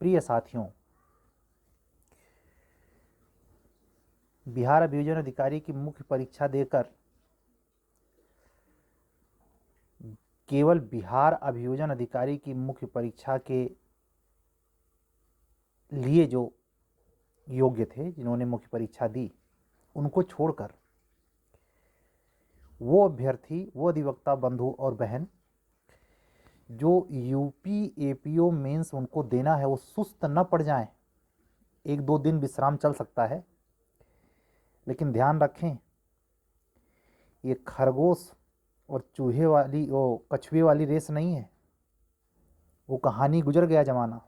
प्रिय साथियों, बिहार अभियोजन अधिकारी की मुख्य परीक्षा देकर केवल बिहार अभियोजन अधिकारी की मुख्य परीक्षा के लिए जो योग्य थे, जिन्होंने मुख्य परीक्षा दी, उनको छोड़कर वो अभ्यर्थी, वो अधिवक्ता बंधु और बहन जो यूपी एपीओ मेंस उनको देना है, वो सुस्त न पड़ जाएं। 1-2 दिन विश्राम चल सकता है, लेकिन ध्यान रखें, ये खरगोश और चूहे वाली, वो कछुए वाली रेस नहीं है। वो कहानी गुजर गया जमाना।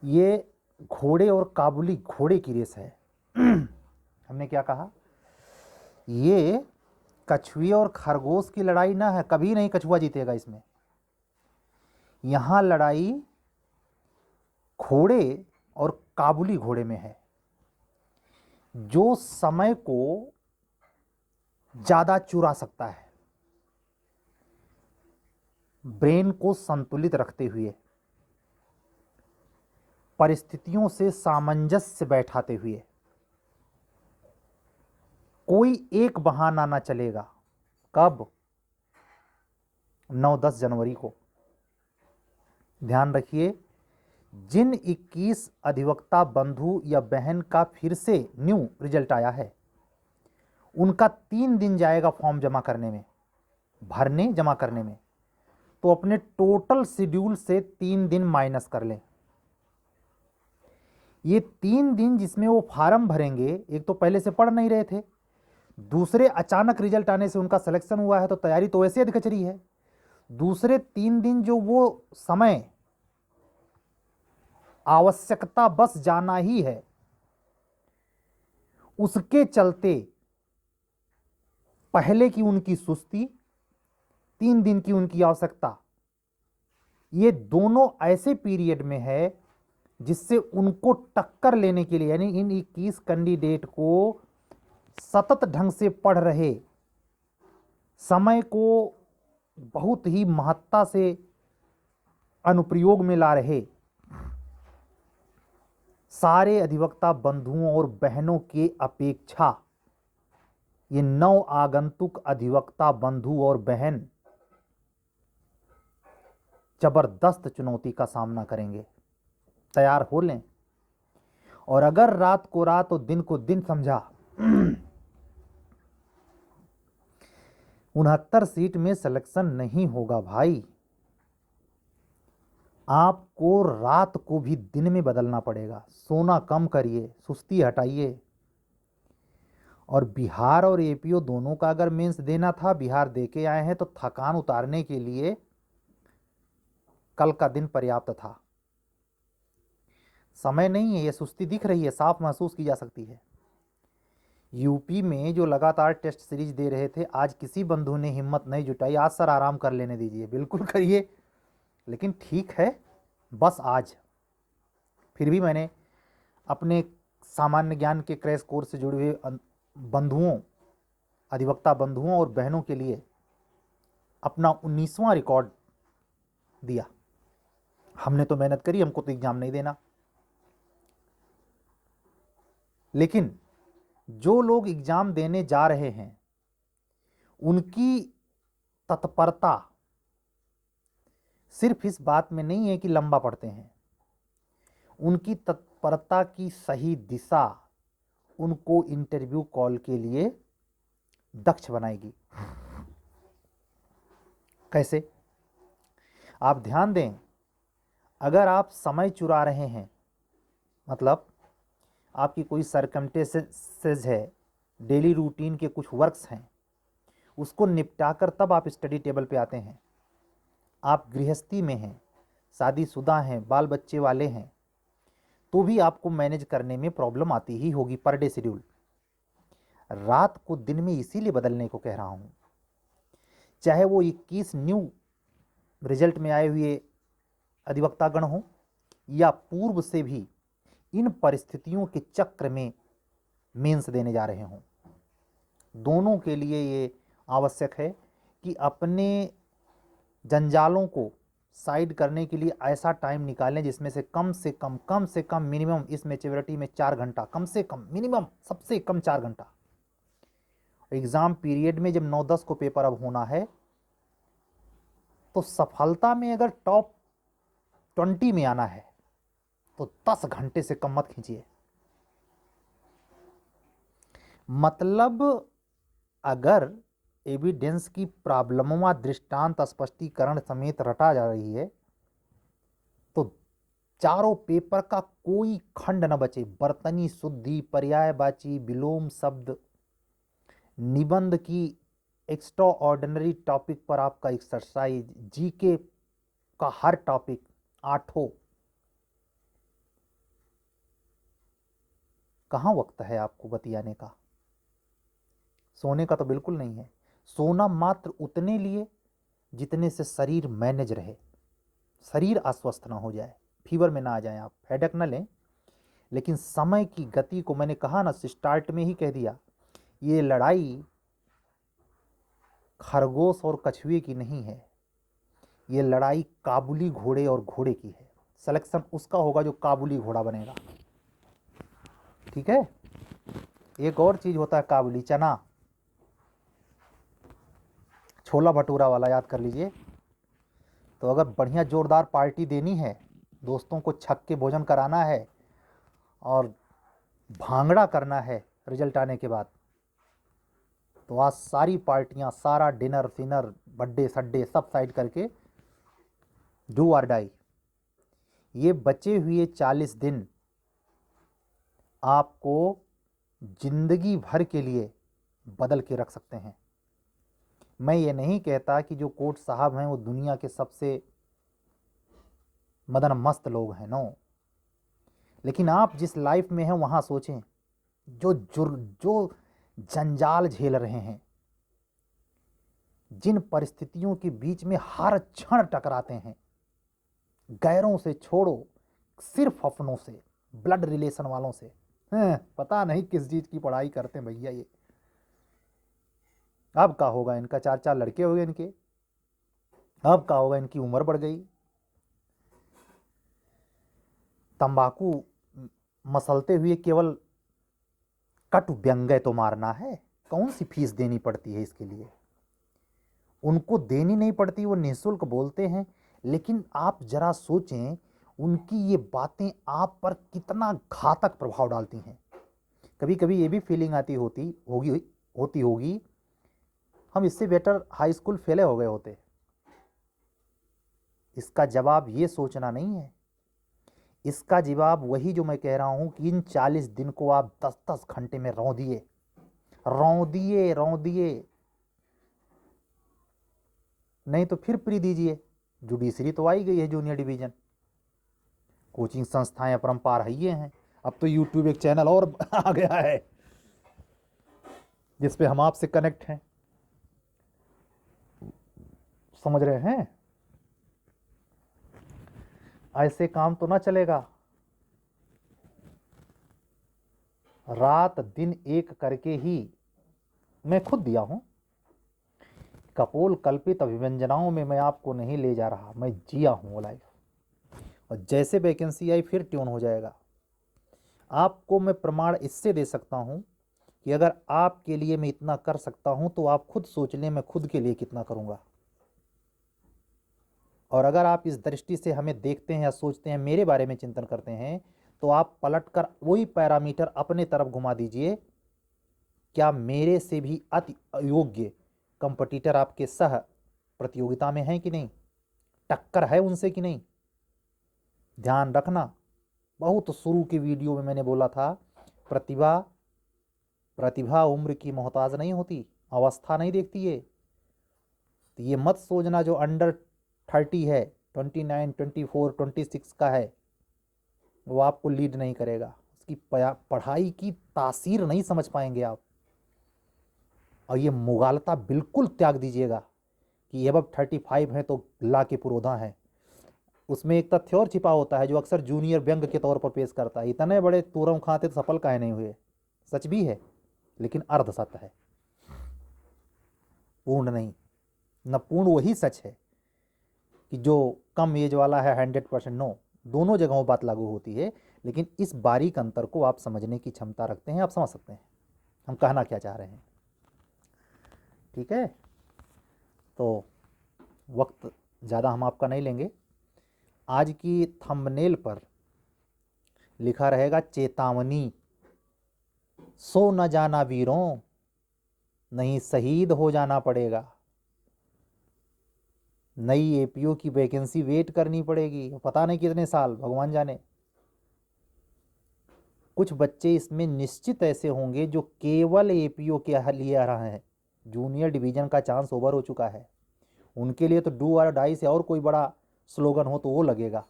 ये घोड़े और काबुली घोड़े की रेस है। हमने क्या कहा? ये कछुए और खरगोश की लड़ाई ना है, कभी नहीं कछुआ जीतेगा इसमें। यहां लड़ाई घोड़े और काबुली घोड़े में है, जो समय को ज्यादा चुरा सकता है, ब्रेन को संतुलित रखते हुए, परिस्थितियों से सामंजस्य बैठाते हुए। कोई एक बहाना ना चलेगा। कब? 9-10 जनवरी को। ध्यान रखिए, जिन 21 अधिवक्ता बंधु या बहन का फिर से न्यू रिजल्ट आया है, उनका 3 दिन जाएगा फॉर्म जमा करने में, भरने जमा करने में। तो अपने टोटल शेड्यूल से 3 दिन माइनस कर लें। ये 3 दिन जिसमें वो फार्म भरेंगे, एक तो पहले से पढ़ नहीं रहे थे, दूसरे अचानक रिजल्ट आने से उनका सिलेक्शन हुआ है, तो तैयारी तो वैसे अधकचरी है। दूसरे 3 दिन जो वो समय आवश्यकता बस जाना ही है, उसके चलते पहले की उनकी सुस्ती, 3 दिन की उनकी आवश्यकता, ये दोनों ऐसे पीरियड में है जिससे उनको टक्कर लेने के लिए, यानी इन 21 कैंडिडेट को सतत ढंग से पढ़ रहे, समय को बहुत ही महत्ता से अनुप्रयोग में ला रहे सारे अधिवक्ता बंधुओं और बहनों की अपेक्षा ये 9 आगंतुक अधिवक्ता बंधु और बहन जबरदस्त चुनौती का सामना करेंगे। तैयार हो लें। और अगर रात को रात और दिन को दिन समझा, 69 सीट में सिलेक्शन नहीं होगा भाई। आपको रात को भी दिन में बदलना पड़ेगा। सोना कम करिए, सुस्ती हटाइए। और बिहार और एपीओ दोनों का अगर मेंस देना था, बिहार दे के आए हैं, तो थकान उतारने के लिए कल का दिन पर्याप्त था। समय नहीं है, ये सुस्ती दिख रही है, साफ महसूस की जा सकती है। यूपी में जो लगातार टेस्ट सीरीज दे रहे थे, आज किसी बंधु ने हिम्मत नहीं जुटाई, आज सर आराम कर लेने दीजिए। बिल्कुल करिए, लेकिन ठीक है, बस आज। फिर भी मैंने अपने सामान्य ज्ञान के क्रैश कोर्स से जुड़े हुए बंधुओं, अधिवक्ता बंधुओं और बहनों के लिए अपना 19वां रिकॉर्ड दिया। हमने तो मेहनत करी, हमको तो एग्जाम नहीं देना। लेकिन जो लोग एग्जाम देने जा रहे हैं, उनकी तत्परता सिर्फ इस बात में नहीं है कि लंबा पढ़ते हैं। उनकी तत्परता की सही दिशा उनको इंटरव्यू कॉल के लिए दक्ष बनाएगी। कैसे? आप ध्यान दें, अगर आप समय चुरा रहे हैं, मतलब आपकी कोई सरकमस्टेंसेस है, डेली रूटीन के कुछ वर्क्स हैं, उसको निपटाकर तब आप स्टडी टेबल पे आते हैं, आप गृहस्थी में हैं, शादीशुदा हैं, बाल बच्चे वाले हैं, तो भी आपको मैनेज करने में प्रॉब्लम आती ही होगी पर डे शेड्यूल। रात को दिन में इसीलिए बदलने को कह रहा हूं। चाहे वो 21 न्यू रिजल्ट में आए हुए अधिवक्तागण हो, या पूर्व से भी इन परिस्थितियों के चक्र में मेंस देने जा रहे हों, दोनों के लिए ये आवश्यक है कि अपने जंजालों को साइड करने के लिए ऐसा टाइम निकालें जिसमें से कम से कम मिनिमम इस मैच्योरिटी में 4 घंटा, कम से कम मिनिमम सबसे कम 4 घंटा। एग्ज़ाम पीरियड में जब 9-10 को पेपर अब होना है तो सफलता में अगर टॉप 20 में आना है तो 10 घंटे से कम मत खींचिए। मतलब अगर एविडेंस की प्रॉब्लमों दृष्टांत स्पष्टीकरण समेत रटा जा रही है तो चारों पेपर का कोई खंड न बचे। बर्तनी शुद्धि, पर्यायवाची, विलोम शब्द, निबंध की एक्स्ट्रा ऑर्डिनरी टॉपिक पर आपका एक्सरसाइज, जीके का हर टॉपिक 8। कहाँ वक्त है आपको बतियाने का? सोने का तो बिल्कुल नहीं है। सोना मात्र उतने लिए जितने से शरीर मैनेज रहे, शरीर अस्वस्थ ना हो जाए, फीवर में ना आ जाए, आप हेडेक ना लें। लेकिन समय की गति को मैंने कहा ना, स्टार्ट में ही कह दिया, ये लड़ाई खरगोश और कछुए की नहीं है, ये लड़ाई काबुली घोड़े और घोड़े की है। सिलेक्शन उसका होगा जो काबुली घोड़ा बनेगा। ठीक है। एक और चीज होता है काबुली चना, छोला भटूरा वाला, याद कर लीजिए। तो अगर बढ़िया जोरदार पार्टी देनी है, दोस्तों को छक के भोजन कराना है और भांगड़ा करना है रिजल्ट आने के बाद, तो आज सारी पार्टियां, सारा डिनर फिनर, बर्थडे सड्डे सब साइड करके डू और डाई। ये बचे हुए 40 दिन आपको जिंदगी भर के लिए बदल के रख सकते हैं। मैं ये नहीं कहता कि जो कोर्ट साहब हैं वो दुनिया के सबसे मदन मस्त लोग हैं, नो। लेकिन आप जिस लाइफ में हैं वहाँ सोचें, जो जंजाल झेल रहे हैं, जिन परिस्थितियों के बीच में हर क्षण टकराते हैं, गैरों से छोड़ो, सिर्फ अपनों से, ब्लड रिलेशन वालों से। पता नहीं किस चीज की पढ़ाई करते हैं भैया ये। अब का होगा इनका, 4-4 लड़के हो गए इनके, अब का होगा इनकी उम्र बढ़ गई। तंबाकू मसलते हुए केवल कट व्यंग्य तो मारना है, कौन सी फीस देनी पड़ती है इसके लिए? उनको देनी नहीं पड़ती, वो निःशुल्क बोलते हैं। लेकिन आप जरा सोचें, उनकी ये बातें आप पर कितना घातक प्रभाव डालती हैं। कभी कभी ये भी फीलिंग आती होगी हम इससे बेटर हाई स्कूल फेले हो गए होते। इसका जवाब ये सोचना नहीं है, इसका जवाब वही जो मैं कह रहा हूं कि इन 40 दिन को आप 10-10 घंटे में रौंदिए। नहीं तो फिर प्री दीजिए। जुडिशरी तो आई गई है, जूनियर डिवीजन, कोचिंग संस्थाएं अपरंपार है हैं। अब तो यूट्यूब एक चैनल और आ गया है जिसपे हम आपसे कनेक्ट हैं। समझ रहे हैं? ऐसे काम तो ना चलेगा। रात दिन एक करके ही मैं खुद दिया हूं। कपोल कल्पित अभिव्यंजनाओं में मैं आपको नहीं ले जा रहा, मैं जिया हूं वो लाइफ। और जैसे वैकेंसी आई फिर ट्यून हो जाएगा। आपको मैं प्रमाण इससे दे सकता हूं कि अगर आपके लिए मैं इतना कर सकता हूं तो आप खुद सोच लें मैं खुद के लिए कितना करूंगा। और अगर आप इस दृष्टि से हमें देखते हैं या सोचते हैं, मेरे बारे में चिंतन करते हैं, तो आप पलटकर वही पैरामीटर अपने तरफ घुमा दीजिए। क्या मेरे से भी अति अयोग्य कंपटीटर आपके सह प्रतियोगिता में हैं कि नहीं? टक्कर है उनसे कि नहीं? ध्यान रखना, बहुत शुरू के वीडियो में मैंने बोला था, प्रतिभा उम्र की मोहताज नहीं होती, अवस्था नहीं देखती है। तो ये मत सोचना जो अंडर 30 है, 29, 24, 26 का है, वो आपको लीड नहीं करेगा। उसकी पढ़ाई की तासीर नहीं समझ पाएंगे आप। और ये मुगालता बिल्कुल त्याग दीजिएगा कि अब 35 है तो ला के पुरोधा है। उसमें एक तथ्य और छिपा होता है जो अक्सर जूनियर व्यंग के तौर पर पेश करता है, इतने बड़े तूरम खाते तो सफल काहे नहीं हुए। सच भी है लेकिन अर्ध सत्य है, पूर्ण नहीं। न पूर्ण वही सच है कि जो कम एज वाला है 100%, नो, दोनों जगहों बात लागू होती है। लेकिन इस बारीक अंतर को आप समझने की क्षमता रखते हैं, आप समझ सकते हैं हम कहना क्या चाह रहे हैं। ठीक है, तो वक्त ज़्यादा हम आपका नहीं लेंगे। आज की थंबनेल पर लिखा रहेगा चेतावनी, सो न जाना वीरों, नहीं शहीद हो जाना पड़ेगा। नई एपीओ की वैकेंसी वेट करनी पड़ेगी, पता नहीं कितने साल, भगवान जाने। कुछ बच्चे इसमें निश्चित ऐसे होंगे जो केवल एपीओ के लिए आ रहे हैं, जूनियर डिवीज़न का चांस ओवर हो चुका है। उनके लिए तो डू और डाई से और कोई बड़ा स्लोगन हो तो वो लगेगा।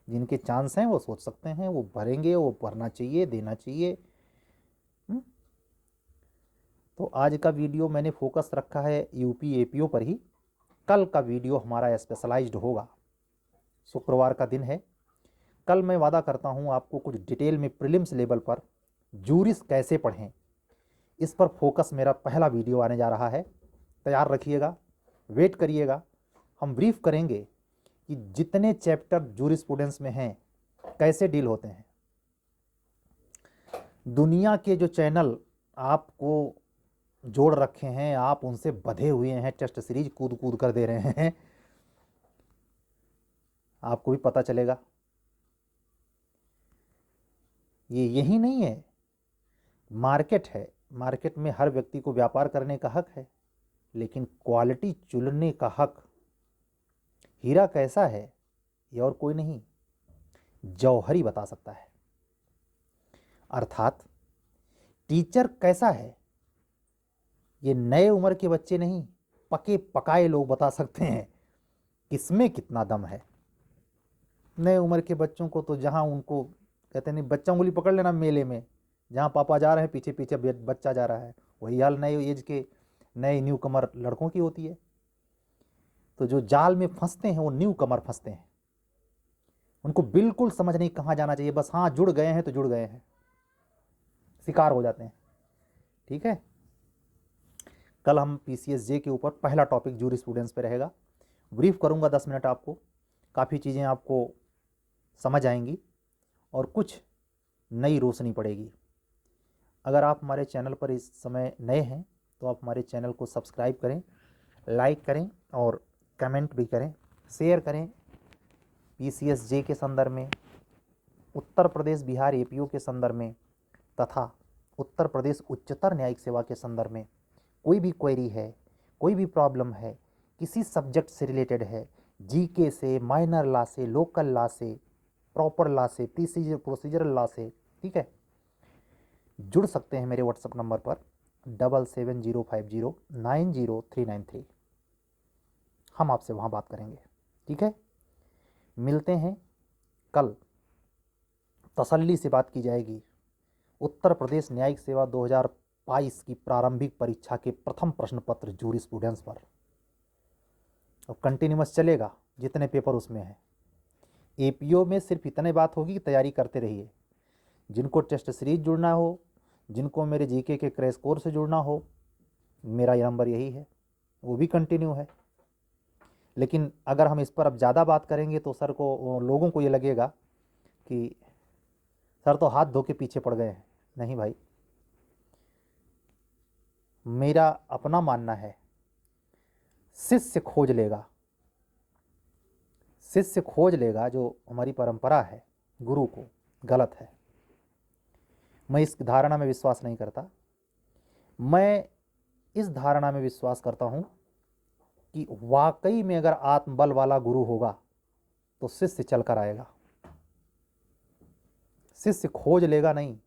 जिनके चांस हैं वो सोच सकते हैं, वो भरेंगे, वो भरना चाहिए, देना चाहिए। तो आज का वीडियो मैंने फोकस रखा है यूपी एपीओ पर ही। कल का वीडियो हमारा स्पेशलाइज्ड होगा। शुक्रवार का दिन है, कल मैं वादा करता हूँ आपको कुछ डिटेल में प्रीलिम्स लेवल पर जूरिस कैसे पढ़ें, इस पर फोकस मेरा पहला वीडियो आने जा रहा है। तैयार रखिएगा, वेट करिएगा। हम ब्रीफ करेंगे कि जितने चैप्टर जूरिस्प्रूडेंस में हैं कैसे डील होते हैं। दुनिया के जो चैनल आपको जोड़ रखे हैं, आप उनसे बधे हुए हैं, टेस्ट सीरीज कूद कूद कर दे रहे हैं, आपको भी पता चलेगा। ये यही नहीं है, मार्केट है, मार्केट में हर व्यक्ति को व्यापार करने का हक है, लेकिन क्वालिटी चुनने का हक, हीरा कैसा है ये और कोई नहीं, जौहरी बता सकता है। अर्थात टीचर कैसा है ये नए उम्र के बच्चे नहीं, पके पकाए लोग बता सकते हैं किसमें कितना दम है। नए उम्र के बच्चों को तो जहाँ उनको कहते नहीं, बच्चा उंगली पकड़ लेना मेले में, जहाँ पापा जा रहे हैं पीछे पीछे बच्चा जा रहा है, वही हाल नए एज के नए न्यू कमर लड़कों की होती है। तो जो जाल में फंसते हैं वो न्यू कमर फंसते हैं, उनको बिल्कुल समझ नहीं कहाँ जाना चाहिए, बस हाँ जुड़ गए हैं तो जुड़ गए हैं, शिकार हो जाते हैं। ठीक है, कल हम पीसीएसजे के ऊपर पहला टॉपिक जूरिस्प्रूडेंस पे रहेगा। ब्रीफ करूंगा 10 मिनट आपको, काफ़ी चीज़ें आपको समझ आएंगी और कुछ नई रोशनी पड़ेगी। अगर आप हमारे चैनल पर इस समय नए हैं तो आप हमारे चैनल को सब्सक्राइब करें, लाइक करें और कमेंट भी करें, शेयर करें। पीसीएसजे के संदर्भ में, उत्तर प्रदेश बिहार एपीओ के संदर्भ में तथा उत्तर प्रदेश उच्चतर न्यायिक सेवा के संदर्भ में कोई भी क्वेरी है, कोई भी प्रॉब्लम है, किसी सब्जेक्ट से रिलेटेड है, जीके से, माइनर लॉ से, लोकल लॉ से, प्रॉपर लॉ से, प्रोसीजरल लॉ से, ठीक है, जुड़ सकते हैं मेरे व्हाट्सएप नंबर पर 7705090393। हम आपसे वहाँ बात करेंगे। ठीक है, मिलते हैं कल, तसल्ली से बात की जाएगी उत्तर प्रदेश न्यायिक सेवा 2022 की प्रारंभिक परीक्षा के प्रथम प्रश्न पत्र जूरिस्प्रूडेंस पर। अब कंटिन्यूअस चलेगा जितने पेपर उसमें हैं। एपीओ में सिर्फ इतने बात होगी कि तैयारी करते रहिए। जिनको टेस्ट सीरीज जुड़ना हो, जिनको मेरे जीके के क्रैश कोर्स से जुड़ना हो, मेरा ये नंबर यही है, वो भी कंटिन्यू है। लेकिन अगर हम इस पर अब ज़्यादा बात करेंगे तो सर को, लोगों को ये लगेगा कि सर तो हाथ धो के पीछे पड़ गए हैं। नहीं भाई, मेरा अपना मानना है, शिष्य खोज लेगा, शिष्य खोज लेगा, जो हमारी परंपरा है गुरु को, गलत है। मैं इस धारणा में विश्वास नहीं करता। मैं इस धारणा में विश्वास करता हूँ कि वाकई में अगर आत्मबल वाला गुरु होगा तो शिष्य चलकर आएगा। शिष्य खोज लेगा नहीं,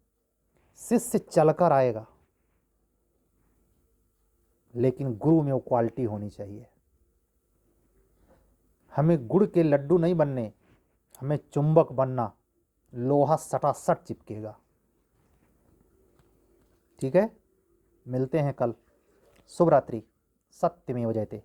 शिष्य चलकर आएगा। लेकिन गुरु में वो क्वालिटी होनी चाहिए। हमें गुड़ के लड्डू नहीं बनने, हमें चुंबक बनना, लोहा सटासट चिपकेगा। ठीक है, मिलते हैं कल। शुभ रात्रि। सत्यमेव जयते।